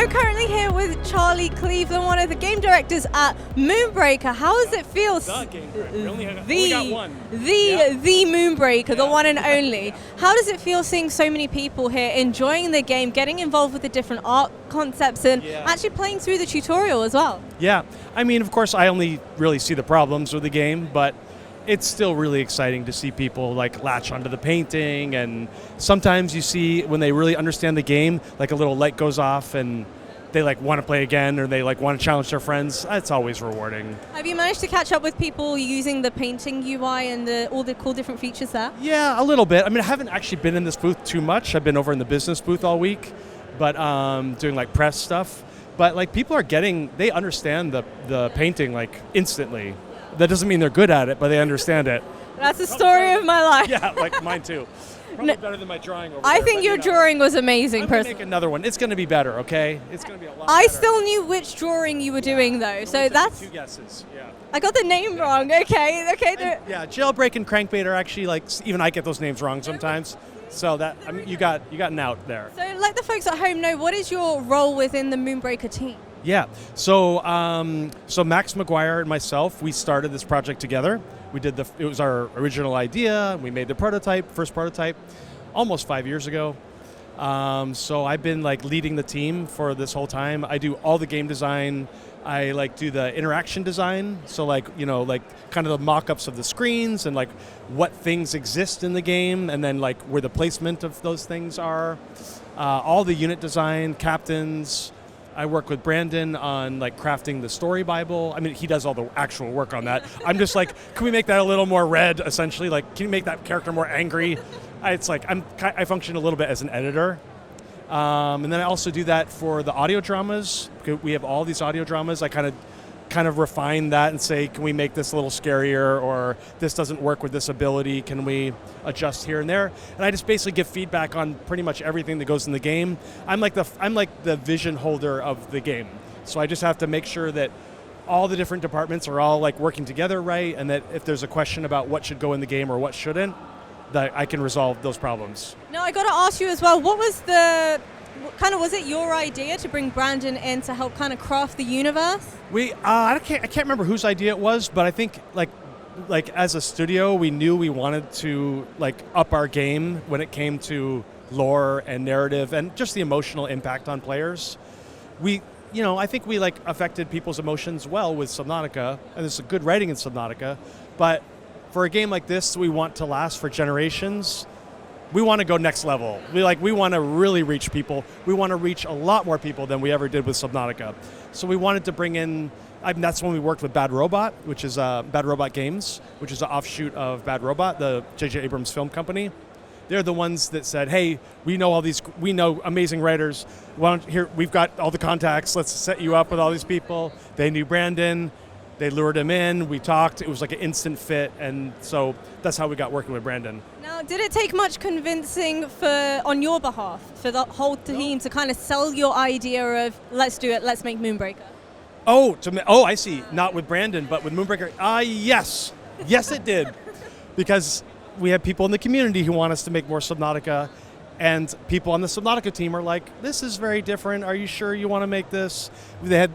I'm currently here with Charlie Cleveland, one of the game directors at Moonbreaker. How does it feel? The game director. We only got one. The Moonbreaker, the one and only. Yeah. How does it feel seeing so many people here enjoying the game, getting involved with the different art concepts, and actually playing through the tutorial as well? Yeah, I mean, of course, I only really see the problems with the game, but it's still really exciting to see people like latch onto the painting, and sometimes you see when they really understand the game, like a little light goes off and they like want to play again, or they like want to challenge their friends. It's always rewarding. Have you managed to catch up with people using the painting UI and all the cool different features there? Yeah, a little bit. I mean, I haven't actually been in this booth too much. I've been over in the business booth all week, but doing like press stuff. But like people are they understand the painting like instantly. That doesn't mean they're good at it, but they understand it. That's the story of my life. Yeah, like mine too. Probably better than my drawing over I there, think your drawing was amazing, I'm gonna personally. make another one. It's going to be better, okay? It's going to be a lot I better. still knew which drawing you were doing, though, so that's... Two guesses, yeah. I got the name wrong, okay. Yeah, Jailbreak and Crankbait are actually, like, even I get those names wrong sometimes. So that, I mean, you got an out there. So let the folks at home know, what is your role within the Moonbreaker team? Yeah, so Max McGuire and myself, we started this project together. It was our original idea. We made the first prototype, almost 5 years ago. So I've been like leading the team for this whole time. I do all the game design. I like do the interaction design. So like, like kind of the mock-ups of the screens and like what things exist in the game, and then like where the placement of those things are. All the unit design, captains. I work with Brandon on like crafting the story Bible. I mean, he does all the actual work on that. I'm just like, can we make that a little more red, essentially? Like, can you make that character more angry? It's like, I function a little bit as an editor. And then I also do that for the audio dramas. We have all these audio dramas. I kind of refine that and say, can we make this a little scarier, or this doesn't work with this ability, can we adjust here and there? And I just basically give feedback on pretty much everything that goes in the game. I'm like the vision holder of the game. So I just have to make sure that all the different departments are all like working together right, and that if there's a question about what should go in the game or what shouldn't, that I can resolve those problems. Now I got to ask you as well, was it your idea to bring Brandon in to help kind of craft the universe? I can't remember whose idea it was, but I think like as a studio, we knew we wanted to like up our game when it came to lore and narrative and just the emotional impact on players. I think we like affected people's emotions well with Subnautica, and there's good writing in Subnautica, but for a game like this, we want to last for generations. We want to go next level. We want to really reach people. We want to reach a lot more people than we ever did with Subnautica. So we wanted to bring in, that's when we worked with Bad Robot, which is Bad Robot Games, which is an offshoot of Bad Robot, the J.J. Abrams film company. They're the ones that said, hey, we know amazing writers. We've got all the contacts. Let's set you up with all these people. They knew Brandon. They lured him in, we talked, it was like an instant fit, and so that's how we got working with Brandon. Now, did it take much convincing on your behalf, for the whole team to kind of sell your idea of, let's do it, let's make Moonbreaker? I see, not with Brandon, but with Moonbreaker, yes. Yes, it did. Because we have people in the community who want us to make more Subnautica, and people on the Subnautica team are like, this is very different, are you sure you want to make this? They had,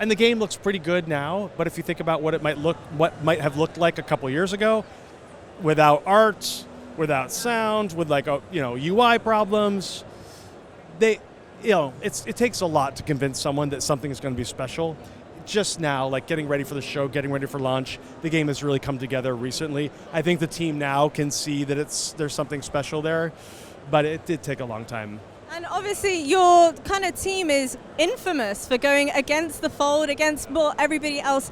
and the game looks pretty good now, but if you think about what might have looked like a couple years ago, without art, without sound, with like UI problems, it takes a lot to convince someone that something is going to be special. Just now, like getting ready for the show, getting ready for launch, the game has really come together recently. I think the team now can see that there's something special there, but it did take a long time. And obviously your kind of team is infamous for going against the fold, against what everybody else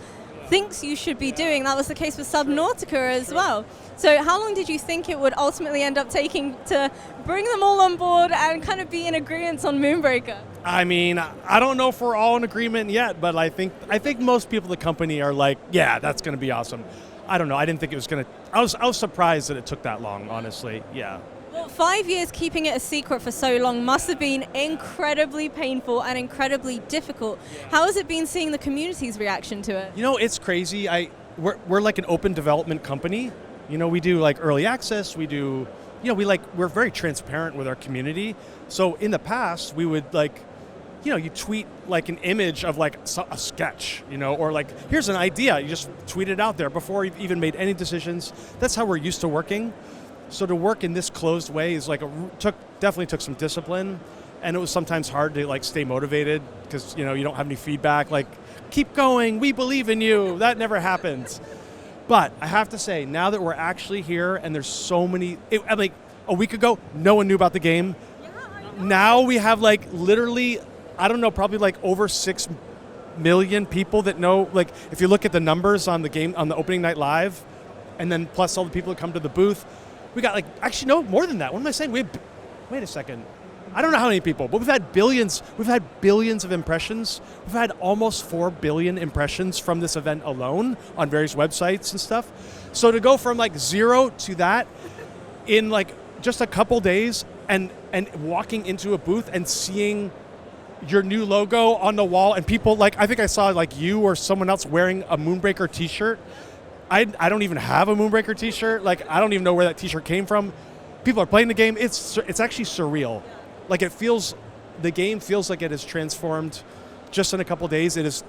thinks you should be doing. That was the case with Subnautica as well. So how long did you think it would ultimately end up taking to bring them all on board and kind of be in agreement on Moonbreaker? I mean, I don't know if we're all in agreement yet, but I think most people at the company are like, yeah, that's going to be awesome. I don't know. I didn't think it was going to. I was surprised that it took that long, honestly. Yeah. Well, 5 years keeping it a secret for so long must have been incredibly painful and incredibly difficult. How has it been seeing the community's reaction to it? It's crazy. We're like an open development company. We do like early access. We do, we're very transparent with our community. So in the past, we would like you tweet like an image of like a sketch, or like, here's an idea. You just tweet it out there before you've even made any decisions. That's how we're used to working. So to work in this closed way is like definitely took some discipline, and it was sometimes hard to like stay motivated because you don't have any feedback. Like, keep going, we believe in you. That never happens. But I have to say, now that we're actually here and there's so many, like a week ago, no one knew about the game. Now we have like literally, I don't know, probably like over 6 million people that know. Like, if you look at the numbers on the game, on the opening night live, and then plus all the people that come to the booth, we got like, actually no, more than that. What am I saying? Wait a second. I don't know how many people, but we've had billions of impressions. We've had almost 4 billion impressions from this event alone on various websites and stuff. So to go from like 0 to that in like just a couple days, and walking into a booth and seeing your new logo on the wall, and people like, I think I saw like you or someone else wearing a Moonbreaker t-shirt. I don't even have a Moonbreaker t-shirt. Like, I don't even know where that t-shirt came from. People are playing the game. It's actually surreal. Like, the game feels like it has transformed just in a couple days. It has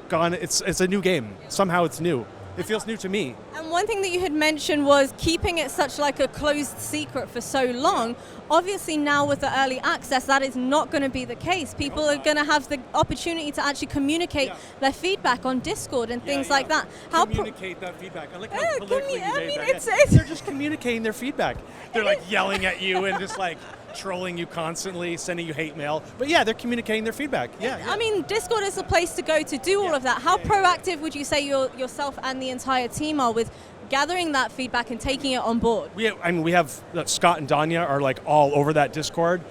gone, it's a new game. Somehow it's new. It feels new to me. And one thing that you had mentioned was keeping it such like a closed secret for so long. Obviously now with the early access, that is not going to be the case. People are going to have the opportunity to actually communicate their feedback on Discord and things like that. How communicate that feedback? I like how politically you made that. They're just communicating their feedback. They're like yelling at you and just like trolling you constantly, sending you hate mail. But yeah, they're communicating their feedback. Yeah. I mean, Discord is the place to go to do all of that. How proactive would you say yourself and the entire team are with gathering that feedback and taking it on board? We have Scott and Danya are like all over that Discord.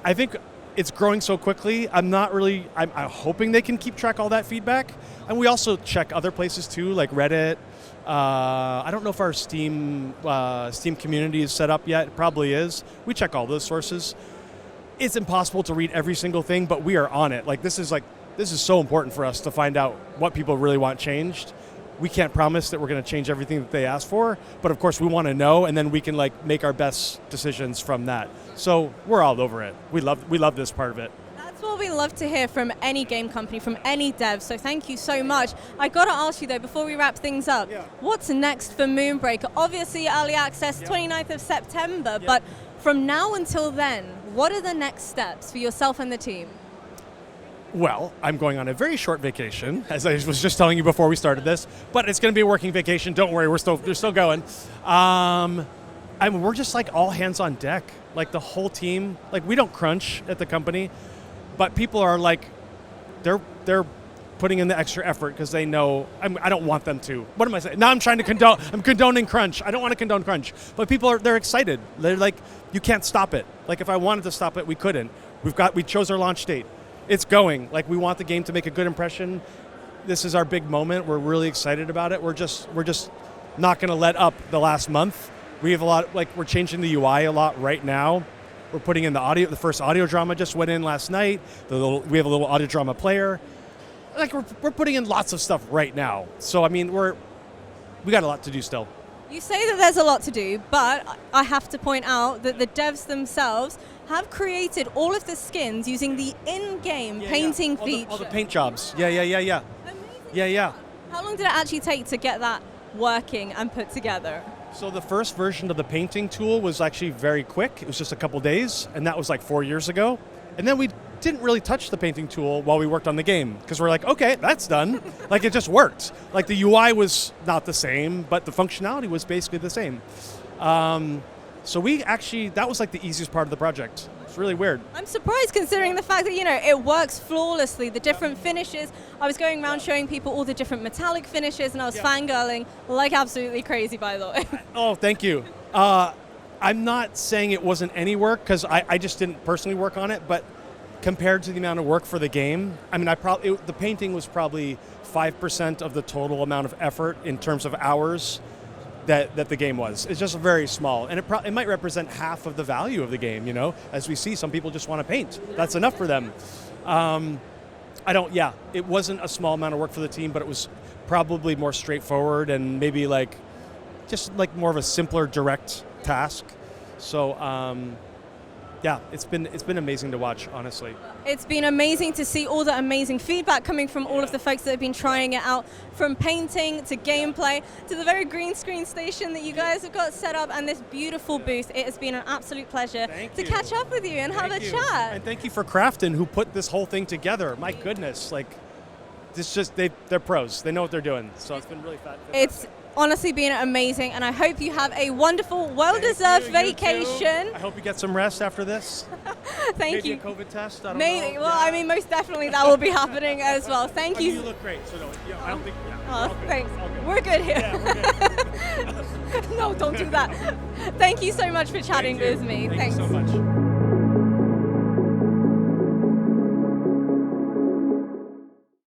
I think it's growing so quickly. I'm hoping they can keep track all that feedback. And we also check other places too, like Reddit. I don't know if our Steam community is set up yet. It probably is. We check all those sources. It's impossible to read every single thing, but we are on it. This is so important for us to find out what people really want changed. We can't promise that we're going to change everything that they ask for, but of course we want to know, and then we can make our best decisions from that. So we're all over it. We love this part of it. That's what we love to hear from any game company, from any dev, so thank you so much. I got to ask you though, before we wrap things up, what's next for Moonbreaker? Obviously early access, 29th of September, but from now until then, what are the next steps for yourself and the team? Well, I'm going on a very short vacation, as I was just telling you before we started this, but it's going to be a working vacation. Don't worry, we're still going. We're just like all hands on deck, like the whole team. Like, we don't crunch at the company, but people are like, they're putting in the extra effort because they know I don't want them to. What am I saying? Now I'm trying to condone. I'm condoning crunch. I don't want to condone crunch, but they're excited. They're like, you can't stop it. Like, if I wanted to stop it, we couldn't. We chose our launch date. It's going. Like, we want the game to make a good impression. This is our big moment. We're really excited about it. We're just not going to let up the last month. We have a lot. We're changing the UI a lot right now. We're putting in the audio. The first audio drama just went in last night. We have a little audio drama player. We're putting in lots of stuff right now. So I mean, we got a lot to do still. You say that there's a lot to do, but I have to point out that the devs themselves have created all of the skins using the in-game painting feature. All the paint jobs. Yeah. Amazing. Yeah. How long did it actually take to get that working and put together? So the first version of the painting tool was actually very quick. It was just a couple days, and that was like 4 years ago. And then we didn't really touch the painting tool while we worked on the game, because we're like, okay, that's done. It just worked. The UI was not the same, but the functionality was basically the same. So that was the easiest part of the project. It's really weird. I'm surprised, considering the fact that, it works flawlessly, the different finishes. I was going around showing people all the different metallic finishes, and I was fangirling like absolutely crazy, by the way. Oh, thank you. I'm not saying it wasn't any work, because I just didn't personally work on it, but compared to the amount of work for the game, I mean, the painting was probably 5% of the total amount of effort in terms of hours that the game was. It's just very small, and it might represent half of the value of the game, as we see, some people just want to paint. That's enough for them. It wasn't a small amount of work for the team, but it was probably more straightforward and maybe just more of a simpler, direct task. So Yeah, it's been amazing to watch, honestly. It's been amazing to see all the amazing feedback coming from all of the folks that have been trying it out, from painting to gameplay to the very green screen station that you guys have got set up and this beautiful booth. It has been an absolute pleasure to catch up with you and have a chat. And thank you for Crafton, who put this whole thing together. My goodness, like, this just they're pros. They know what they're doing. So it's been really fun. It's honestly been amazing, and I hope you have a wonderful, well-deserved vacation. I hope you get some rest after this. Thank you. Maybe a COVID test. I don't Maybe. know. Well, I mean, most definitely that will be happening as well. Thank you. You look great. So no, yeah, I don't think. Yeah, Oh, good. thanks. Good. We're good here. Yeah, we're good. No, don't do that. Thank you so much for chatting with me. Thank you so much.